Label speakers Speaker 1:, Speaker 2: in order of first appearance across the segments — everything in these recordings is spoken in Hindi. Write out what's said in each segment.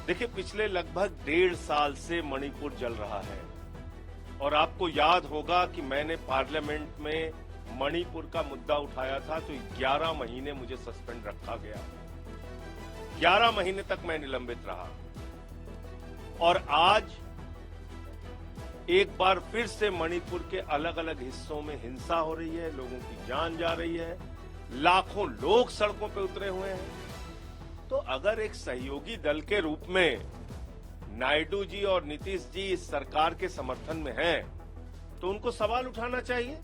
Speaker 1: देखिए, पिछले लगभग 1.5 साल से मणिपुर जल रहा है और आपको याद होगा कि मैंने पार्लियामेंट में मणिपुर का मुद्दा उठाया था तो 11 महीने मुझे सस्पेंड रखा गया। 11 महीने तक मैं निलंबित रहा और आज एक बार फिर से मणिपुर के अलग अलग हिस्सों में हिंसा हो रही है, लोगों की जान जा रही है, लाखों लोग सड़कों पर उतरे हुए हैं। तो अगर एक सहयोगी दल के रूप में नायडू जी और नीतीश जी इस सरकार के समर्थन में हैं, तो उनको सवाल उठाना चाहिए।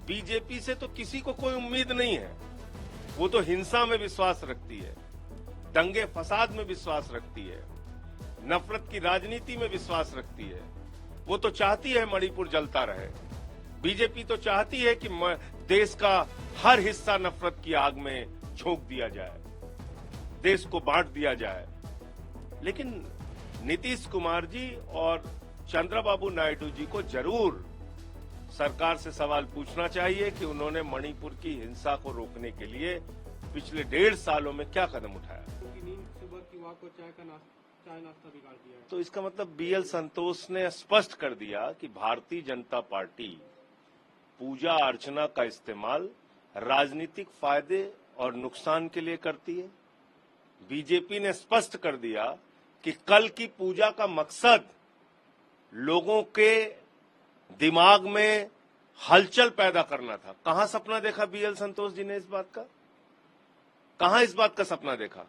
Speaker 1: बीजेपी से तो किसी को कोई उम्मीद नहीं है, वो तो हिंसा में विश्वास रखती है, दंगे फसाद में विश्वास रखती है, नफरत की राजनीति में विश्वास रखती है। वो तो चाहती है मणिपुर जलता रहे। बीजेपी तो चाहती है कि देश का हर हिस्सा नफरत की आग में झोंक दिया जाए, देश को बांट दिया जाए। लेकिन नीतीश कुमार जी और चंद्रबाबू नायडू जी को जरूर सरकार से सवाल पूछना चाहिए कि उन्होंने मणिपुर की हिंसा को रोकने के लिए पिछले 1.5 सालों में क्या कदम उठाया।
Speaker 2: सुबह की वाक को चाय नाश्ता बिगाड़ दिया है।
Speaker 1: तो इसका मतलब बीएल संतोष ने स्पष्ट कर दिया कि भारतीय जनता पार्टी पूजा अर्चना का इस्तेमाल राजनीतिक फायदे और नुकसान के लिए करती है। बीजेपी ने स्पष्ट कर दिया कि कल की पूजा का मकसद लोगों के दिमाग में हलचल पैदा करना था। कहां सपना देखा बीएल संतोष जी ने इस बात का? कहां इस बात का सपना देखा?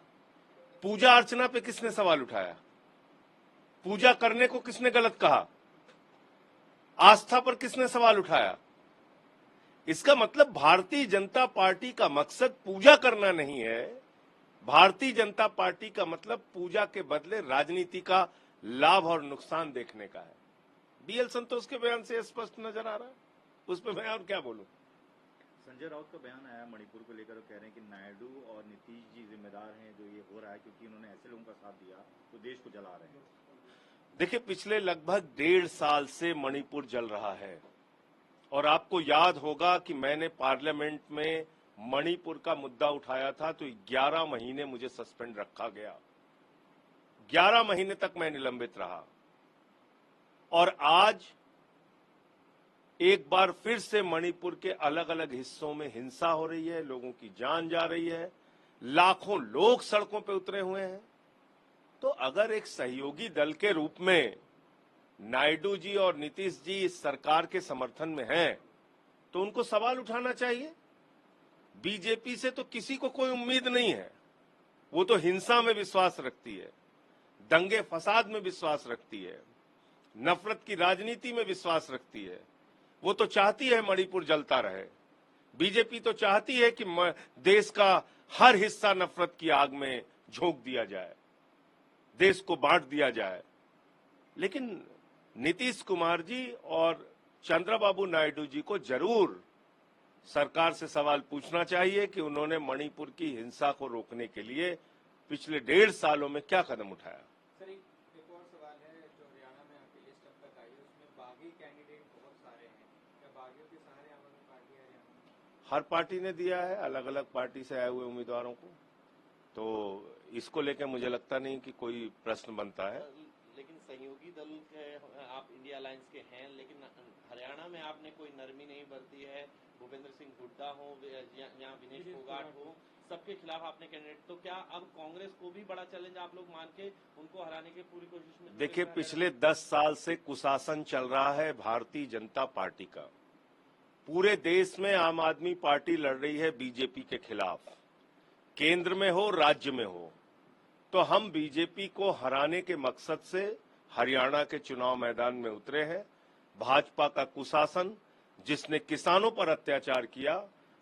Speaker 1: पूजा अर्चना पे किसने सवाल उठाया? पूजा करने को किसने गलत कहा? आस्था पर किसने सवाल उठाया? इसका मतलब भारतीय जनता पार्टी का मकसद पूजा करना नहीं है। भारतीय जनता पार्टी का मतलब पूजा के बदले राजनीति का लाभ और नुकसान देखने का है। बीएल संतोष के बयान से स्पष्ट नजर आ रहा है। उस पर मैं और क्या बोलूं?
Speaker 3: संजय राउत का बयान आया मणिपुर को लेकर, कह रहे हैं कि नायडू और नीतीश जी जिम्मेदार हैं जो ये हो रहा है, क्योंकि उन्होंने ऐसे लोगों का साथ दिया तो देश को जला रहे हैं।
Speaker 1: देखिए, पिछले लगभग 1.5 साल से मणिपुर जल रहा है और आपको याद होगा कि मैंने पार्लियामेंट में मणिपुर का मुद्दा उठाया था तो 11 महीने मुझे सस्पेंड रखा गया। 11 महीने तक मैं निलंबित रहा और आज एक बार फिर से मणिपुर के अलग अलग हिस्सों में हिंसा हो रही है, लोगों की जान जा रही है, लाखों लोग सड़कों पर उतरे हुए हैं। तो अगर एक सहयोगी दल के रूप में नायडू जी और नीतीश जी इस सरकार के समर्थन में हैं, तो उनको सवाल उठाना चाहिए। बीजेपी से तो किसी को कोई उम्मीद नहीं है, वो तो हिंसा में विश्वास रखती है, दंगे फसाद में विश्वास रखती है, नफरत की राजनीति में विश्वास रखती है। वो तो चाहती है मणिपुर जलता रहे। बीजेपी तो चाहती है कि देश का हर हिस्सा नफरत की आग में झोंक दिया जाए, देश को बांट दिया जाए। लेकिन नीतीश कुमार जी और चंद्रबाबू नायडू जी को जरूर सरकार से सवाल पूछना चाहिए कि उन्होंने मणिपुर की हिंसा को रोकने के लिए पिछले 1.5 सालों में क्या कदम उठाया।
Speaker 2: सर, एक और सवाल है जो हरियाणा में आपकी लिस्ट अब तक आई है, उसमें बागी कैंडिडेट बहुत सारे हैं। क्या बागियों के सहारे आम आदमी पार्टी है हरियाणा में?
Speaker 1: हर पार्टी ने दिया है अलग अलग पार्टी से आए हुए उम्मीदवारों को, तो इसको लेकर मुझे लगता नहीं कि कोई प्रश्न बनता है।
Speaker 4: लेकिन सहयोगी दल के आप इंडिया अलायंस के हैं, लेकिन हरियाणा में आपने कोई नरमी नहीं बरती है। भूपेंद्र सिंह हुड्डा हो या विनेश फोगाट हो, सबके खिलाफ आपने कैंडिडेट, तो क्या अब कांग्रेस को भी बड़ा चैलेंज आप लोग मान के उनको हराने की पूरी कोशिश में?
Speaker 1: देखिए, पिछले 10 साल से कुशासन चल रहा है भारतीय जनता पार्टी का। पूरे देश में आम आदमी पार्टी लड़ रही है बीजेपी के खिलाफ, केंद्र में हो राज्य में हो। तो हम बीजेपी को हराने के मकसद से हरियाणा के चुनाव मैदान में उतरे हैं। भाजपा का कुशासन जिसने किसानों पर अत्याचार किया,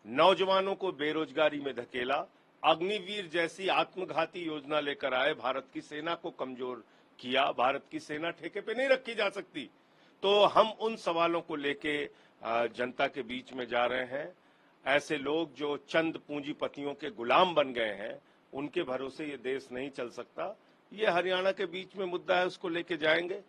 Speaker 1: नौजवानों को बेरोजगारी में धकेला, अग्निवीर जैसी आत्मघाती योजना लेकर आए, भारत की सेना को कमजोर किया। भारत की सेना ठेके पे नहीं रखी जा सकती। तो हम उन सवालों को लेके जनता के बीच में जा रहे हैं। ऐसे लोग जो चंद पूंजीपतियों के गुलाम बन गए हैं, उनके भरोसे ये देश नहीं चल सकता। ये हरियाणा के बीच में मुद्दा है, उसको लेके जाएंगे।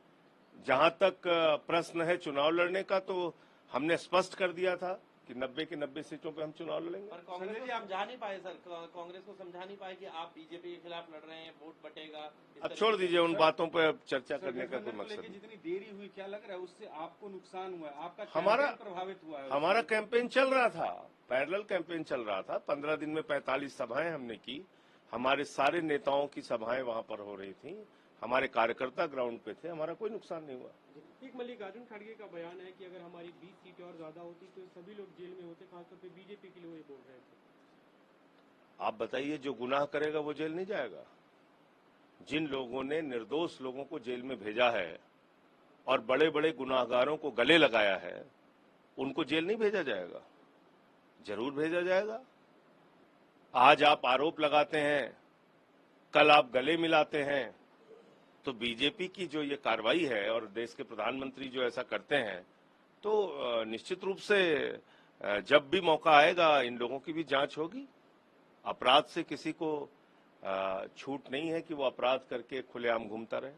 Speaker 1: जहां तक प्रश्न है चुनाव लड़ने का, तो हमने स्पष्ट कर दिया था कि 90 की 90 सीटों पे हम चुनाव लड़ेंगे।
Speaker 4: पर कांग्रेस आप समझा नहीं पाए सर, कांग्रेस को समझा नहीं पाए कि आप बीजेपी के खिलाफ लड़ रहे हैं, वोट बटेगा, इस
Speaker 1: अब
Speaker 4: तरीके
Speaker 1: छोड़
Speaker 4: से-
Speaker 1: दीजिए उन बातों पर अब चर्चा
Speaker 5: सर,
Speaker 1: करने का कोई
Speaker 5: गठबंधन को
Speaker 1: मकसद
Speaker 5: लेके
Speaker 1: नहीं।
Speaker 5: जितनी देरी हुई, क्या लग रहा है उससे आपको नुकसान हुआ है? आपका
Speaker 1: हमारा-
Speaker 5: कैंपेन प्रभावित हुआ है?
Speaker 1: हमारा
Speaker 5: उससे?
Speaker 1: कैंपेन चल रहा था, पैरेलल कैंपेन चल रहा था। 15 दिन में 45 सभाएं हमने की। हमारे सारे नेताओं की सभाएं वहां पर हो रही थी। हमारे कार्यकर्ता ग्राउंड पे थे। हमारा कोई नुकसान नहीं हुआ।
Speaker 6: एक मल्लिकार्जुन खड़गे का बयान है कि अगर हमारी 20 सीटें और ज्यादा होती तो सभी लोग जेल में होते, खासतौर पे बीजेपी के लिए वो ये बोल रहे थे।
Speaker 1: आप बताइए, जो गुनाह करेगा वो जेल नहीं जाएगा? जिन लोगों ने निर्दोष लोगों को जेल में भेजा है और बड़े बड़े गुनाहगारों को गले लगाया है, उनको जेल नहीं भेजा जाएगा? जरूर भेजा जाएगा। आज आप आरोप लगाते हैं, कल आप गले मिलाते हैं, तो बीजेपी की जो ये कार्रवाई है और देश के प्रधानमंत्री जो ऐसा करते हैं, तो निश्चित रूप से जब भी मौका आएगा इन लोगों की भी जांच होगी। अपराध से किसी को छूट नहीं है कि वो अपराध करके खुलेआम घूमता रहे।